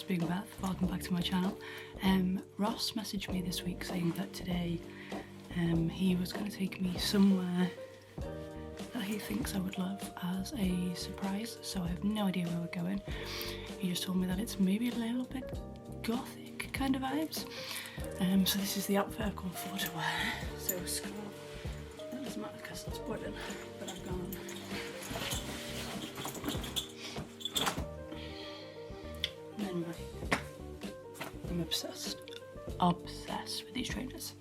being Beth, welcome back to my channel. Ross messaged me this week saying that today he was going to take me somewhere that he thinks I would love as a surprise, so I have no idea where we're going. He just told me that it's maybe a little bit gothic kind of vibes. So this is the outfit I've gone for to wear. So scarf, that doesn't matter because it's wooden, but I've gone. And then I'm obsessed with these trainers.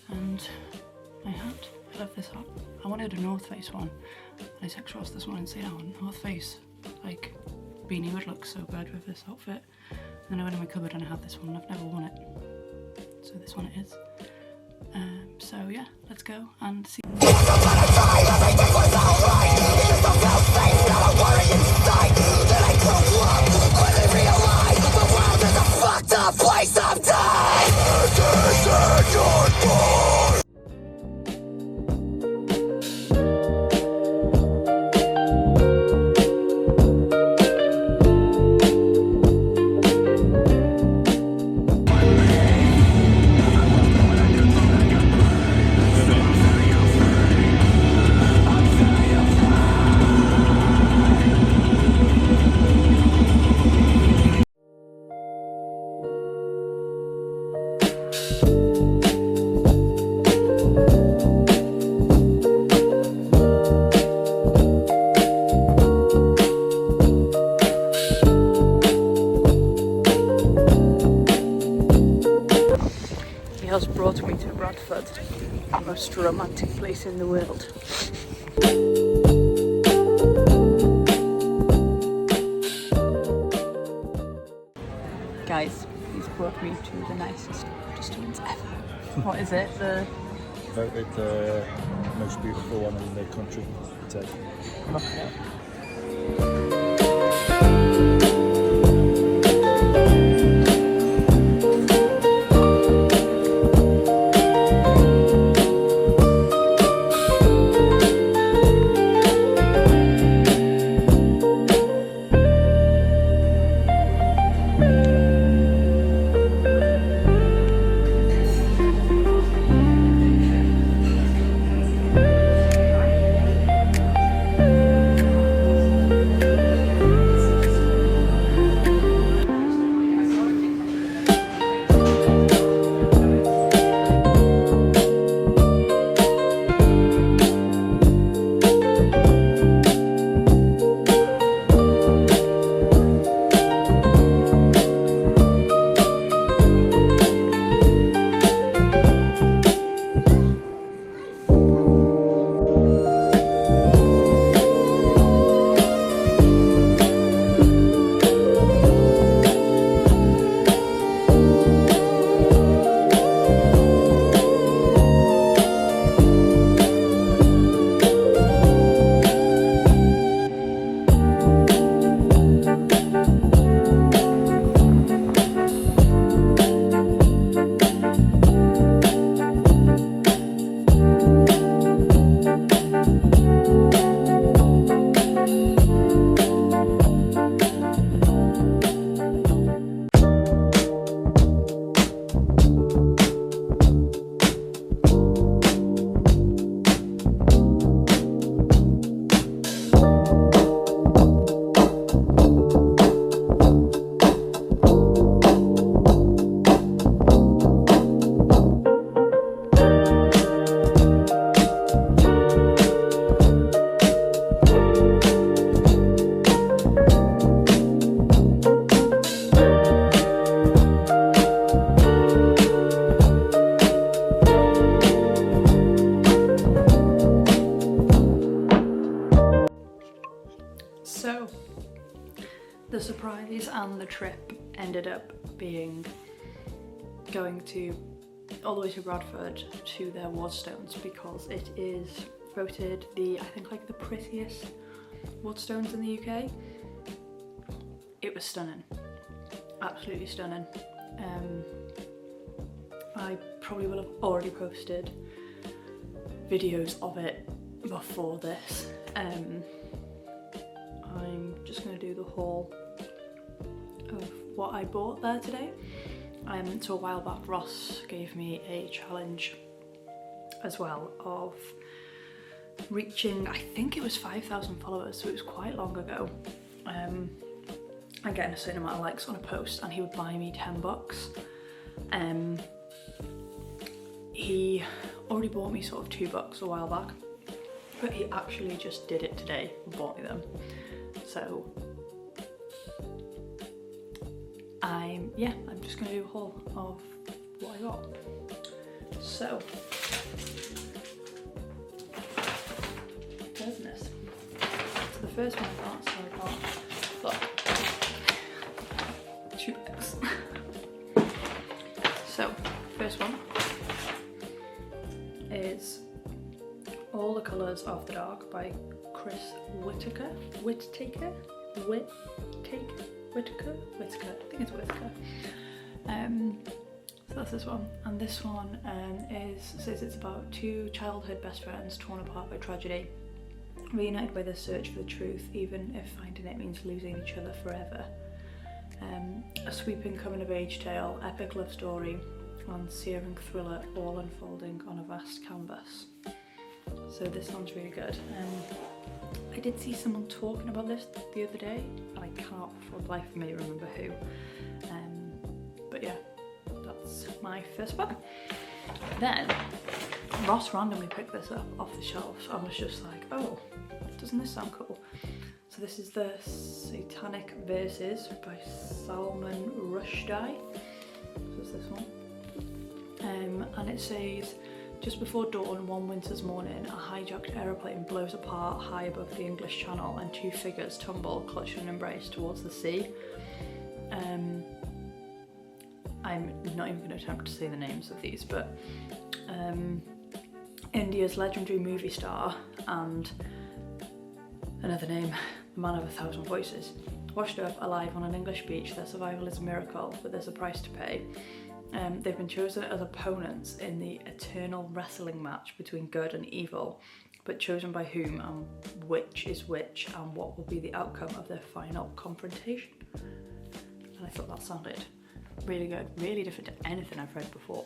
And my hat, I love this hat. I wanted a North Face one, and I text Ross this morning saying, oh, North Face, like, beanie would look so good with this outfit. And then I went in my cupboard and I had this one, and I've never worn it. So this one it is. So yeah, let's go and see. He has brought me to Bradford, the most romantic place in the world. Guys, he's brought me to the nicest restaurants ever. What is it? The voted the most beautiful one in the country today. Look at it. So, the surprise and the trip ended up being going all the way to Bradford to their Waterstones, because it is voted I think like the prettiest Waterstones in the UK. It was stunning, absolutely stunning. I probably will have already posted videos of it before this. I'm just going to do the haul of what I bought there today. So a while back Ross gave me a challenge as well of reaching, I think it was 5,000 followers, so it was quite long ago, and getting a certain amount of likes on a post, and he would buy me $10. He already bought me sort of $2 a while back, but he actually just did it today and bought me them. So I'm just gonna do a haul of what I got. So business. So the first one I got, look, 2 bags. So first one is All the Colours of the Dark by Chris Whitaker. I think it's Whitaker. So that's this one, and this one says it's about 2 childhood best friends torn apart by tragedy, reunited by their search for the truth, even if finding it means losing each other forever. A sweeping coming-of-age tale, epic love story, and searing thriller, all unfolding on a vast canvas. So this sounds really good. I did see someone talking about this the other day, and I can't for the life of me remember who. But yeah, that's my first book. Then Ross randomly picked this up off the shelf, so I was just like, oh, doesn't this sound cool? So this is the Satanic Verses by Salman Rushdie. So it's this one. And it says, just before dawn one winter's morning, a hijacked aeroplane blows apart high above the English Channel, and 2 figures tumble, clutched and embraced, towards the sea. I'm not even going to attempt to say the names of these, but India's legendary movie star and another name, the man of 1,000 voices, washed up alive on an English beach. Their survival is a miracle, but there's a price to pay. They've been chosen as opponents in the eternal wrestling match between good and evil, but chosen by whom and which is which, and what will be the outcome of their final confrontation. And I thought that sounded really good, really different to anything I've read before.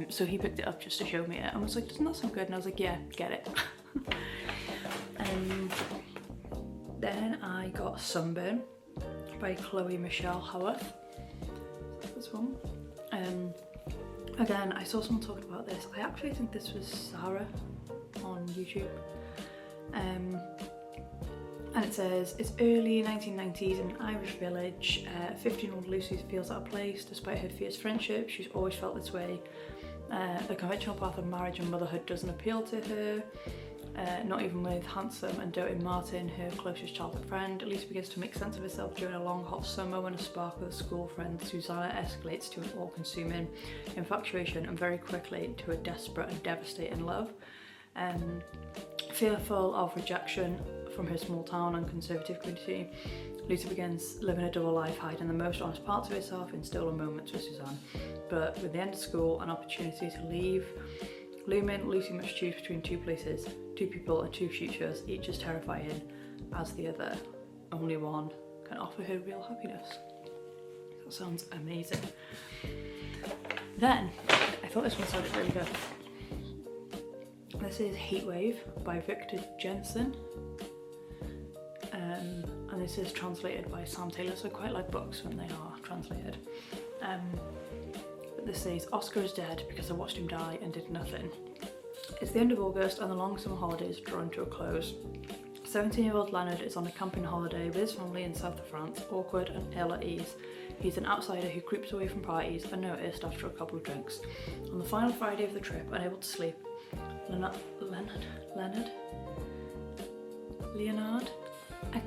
So he picked it up just to show me it and was like, doesn't that sound good? And I was like, yeah, get it. Then I got Sunburn by Chloe Michelle Howarth. This one. Again, I saw someone talking about this. I actually think this was Sarah on YouTube. And it says, it's early 1990s in an Irish village. 15-year-old Lucy feels out of place despite her fierce friendship. She's always felt this way. The conventional path of marriage and motherhood doesn't appeal to her. Not even with handsome and doting Martin, her closest childhood friend. Lucy begins to make sense of herself during a long hot summer when a spark with a school friend Susanna escalates to an all-consuming infatuation, and very quickly to a desperate and devastating love. Fearful of rejection from her small town and conservative community, Lucy begins living a double life, hiding the most honest parts of herself in stolen moments with Suzanne. But with the end of school, an opportunity to leave looming, Lucy must choose between 2 places, 2 people and 2 futures, each as terrifying as the other. Only one can offer her real happiness. That sounds amazing. Then, I thought this one sounded really good. This is Heatwave by Victor Jensen. And this is translated by Sam Taylor, so I quite like books when they are translated. But this says, Oscar is dead because I watched him die and did nothing. It's the end of August and the long summer holidays are drawing to a close. 17-year-old Leonard is on a camping holiday with his family in south of France, awkward and ill at ease. He's an outsider who creeps away from parties unnoticed after a couple of drinks. On the final Friday of the trip, unable to sleep, Leonard?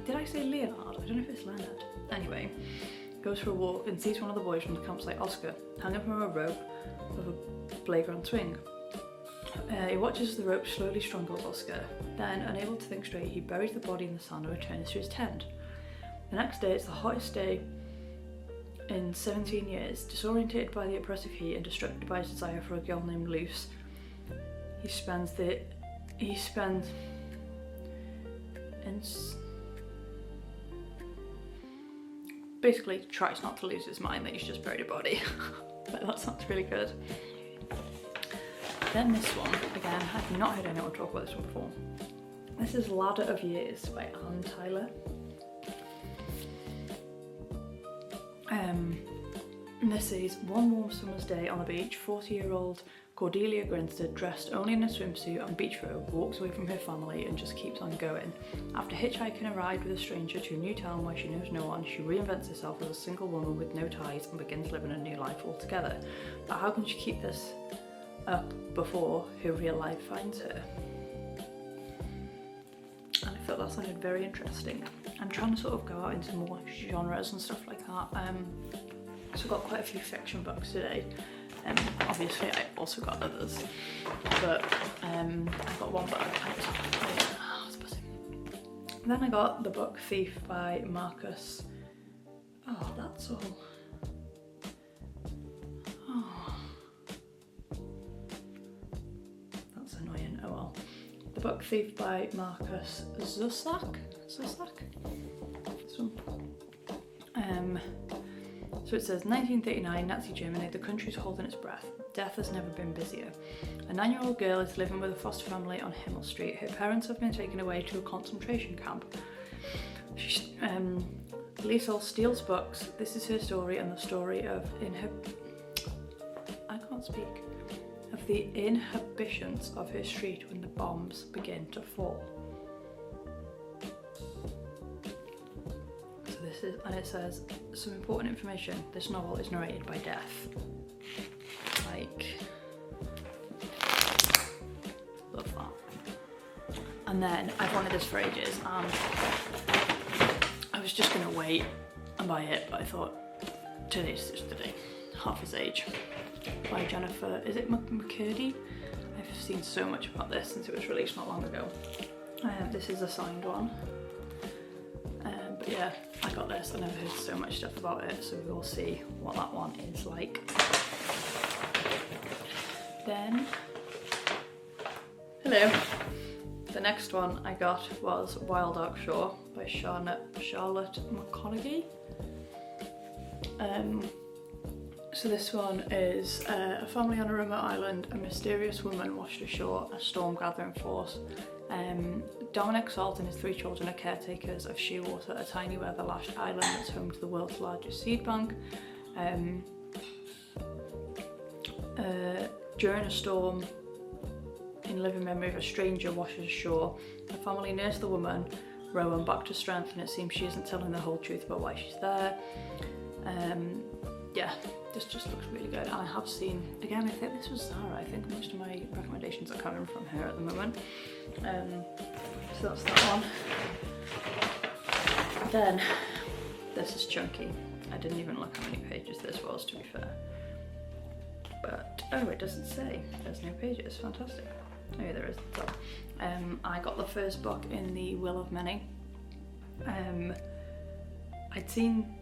Did I say Leonard? I don't know if it's Leonard. Anyway, goes for a walk and sees one of the boys from the campsite, Oscar, hanging from a rope of a playground swing. He watches as the rope slowly strangles Oscar. Then, unable to think straight, he buries the body in the sand and returns to his tent. The next day, it's the hottest day in 17 years. Disorientated by the oppressive heat and distracted by his desire for a girl named Luce, he spends basically tries not to lose his mind that he's just buried a body. But that sounds really good. Then this one, again, I've not heard anyone talk about this one before. This is Ladder of Years by Anne Tyler. And this is one warm summer's day on the beach, 40-year-old Cordelia Grinstead, dressed only in a swimsuit on Beach Road, walks away from her family and just keeps on going. After hitchhiking a ride with a stranger to a new town where she knows no one, she reinvents herself as a single woman with no ties and begins living a new life altogether. But how can she keep this up before her real life finds her? And I thought that sounded very interesting. I'm trying to sort of go out into more genres and stuff like that. So I've got quite a few fiction books today. Obviously I also got others, but I've got one book. Then I got the book Thief by Marcus. Oh, that's all. Oh, that's annoying. Oh well. The book Thief by Marcus Zusak. This one. So it says, 1939, Nazi Germany, the country's holding its breath. Death has never been busier. A 9-year-old girl is living with a foster family on Himmel Street. Her parents have been taken away to a concentration camp. Liesel steals books. This is her story and the story of the inhibitions of her street when the bombs begin to fall. And it says, some important information, this novel is narrated by death. Like, love that. And then I've wanted this for ages and I was just gonna wait and buy it, but I thought today's just the day. Half His Age by Jennifer, is it McCurdy? I've seen so much about this since it was released not long ago. This is a signed one. But yeah, I got this. I never heard so much stuff about it, so we'll see what that one is like. Then, hello. The next one I got was Wild Oak Shore by Charlotte McConaughey. So this one is a family on a remote island. A mysterious woman washed ashore, a storm gathering force. Dominic Salt and his 3 children are caretakers of Shearwater, a tiny weather-lashed island that's home to the world's largest seed bank. During a storm, in living memory of a stranger washes ashore, the family nurse the woman, Rowan, back to strength, and it seems she isn't telling the whole truth about why she's there. Yeah, this just looks really good. And I have seen, again, I think this was Zara. I think most of my recommendations are coming from her at the moment. So that's that one. Then, this is chunky. I didn't even look how many pages this was, to be fair. But, oh, it doesn't say. There's no pages. Fantastic. Oh yeah, there is. So, I got the first book in the Will of Many. I'd seen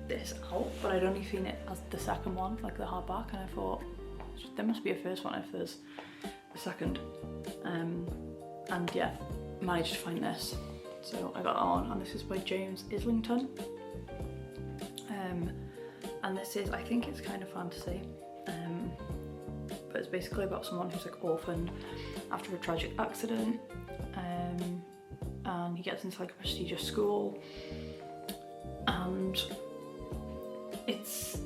this out, but I'd only seen it as the second one, like the hardback, and I thought there must be a first one if there's a second. And yeah, managed to find this, so I got that on, and this is by James Islington. And this is, I think it's kind of fantasy, but it's basically about someone who's like orphaned after a tragic accident, and he gets into like a prestigious school, and it's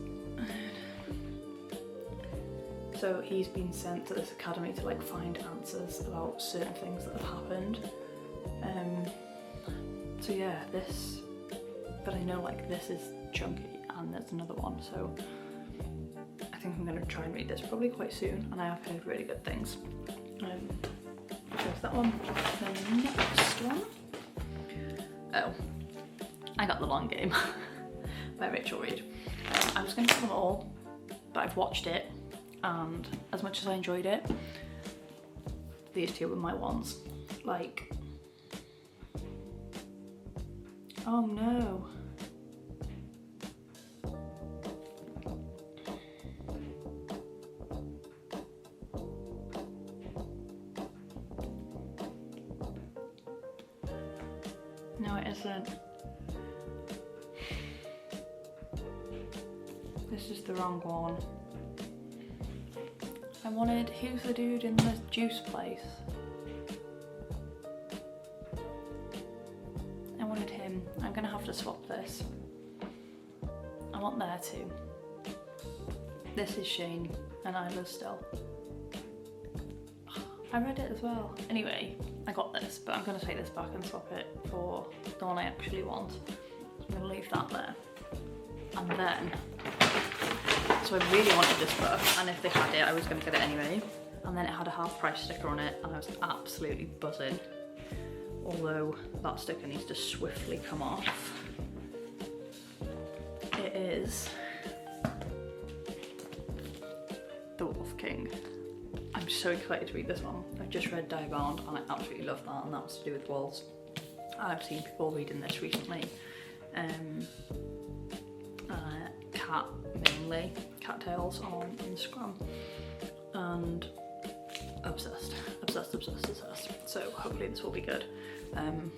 so he's been sent to this academy to like find answers about certain things that have happened. So yeah, this, but I know like this is chunky and there's another one, so I think I'm gonna try and read this probably quite soon, and I have heard really good things. So there's that one. The next one, oh, I got The Long Game by Rachel Reed. I was going to do them all, but I've watched it, and as much as I enjoyed it, these two were my ones. Like, oh no. No, it isn't. This is the wrong one. I wanted, who's the dude in the juice place? I wanted him. I'm gonna have to swap this. I want there too. This is Shane and Isla still. I read it as well. Anyway, I got this, but I'm gonna take this back and swap it for the one I actually want. I'm gonna leave that there. And then, so I really wanted this book, and if they had it, I was gonna get it anyway. And then it had a half price sticker on it, and I was absolutely buzzing. Although that sticker needs to swiftly come off. It is The Wolf King. I'm so excited to read this one. I've just read Diabound and I absolutely love that, and that was to do with wolves. I've seen people reading this recently. Cat mainly, cattails on Instagram, and obsessed. So hopefully this will be good. On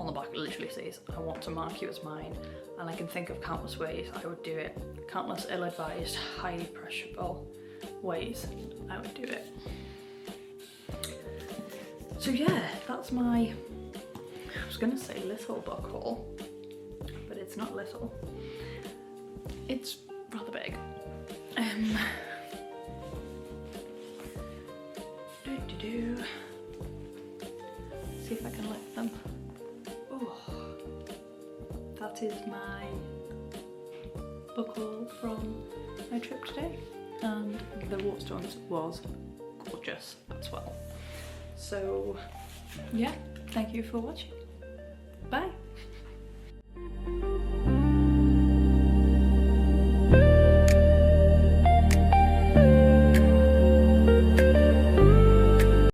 the back it literally says, I want to mark you as mine, and I can think of countless ways I would do it. Countless ill-advised, highly pressurable ways I would do it. So yeah, that's my, I was gonna say little book haul, but it's not little. It's rather big. See if I can lift them. Oh, that is my book haul from my trip today, and the Waterstones was gorgeous as well. So yeah, thank you for watching. Bye.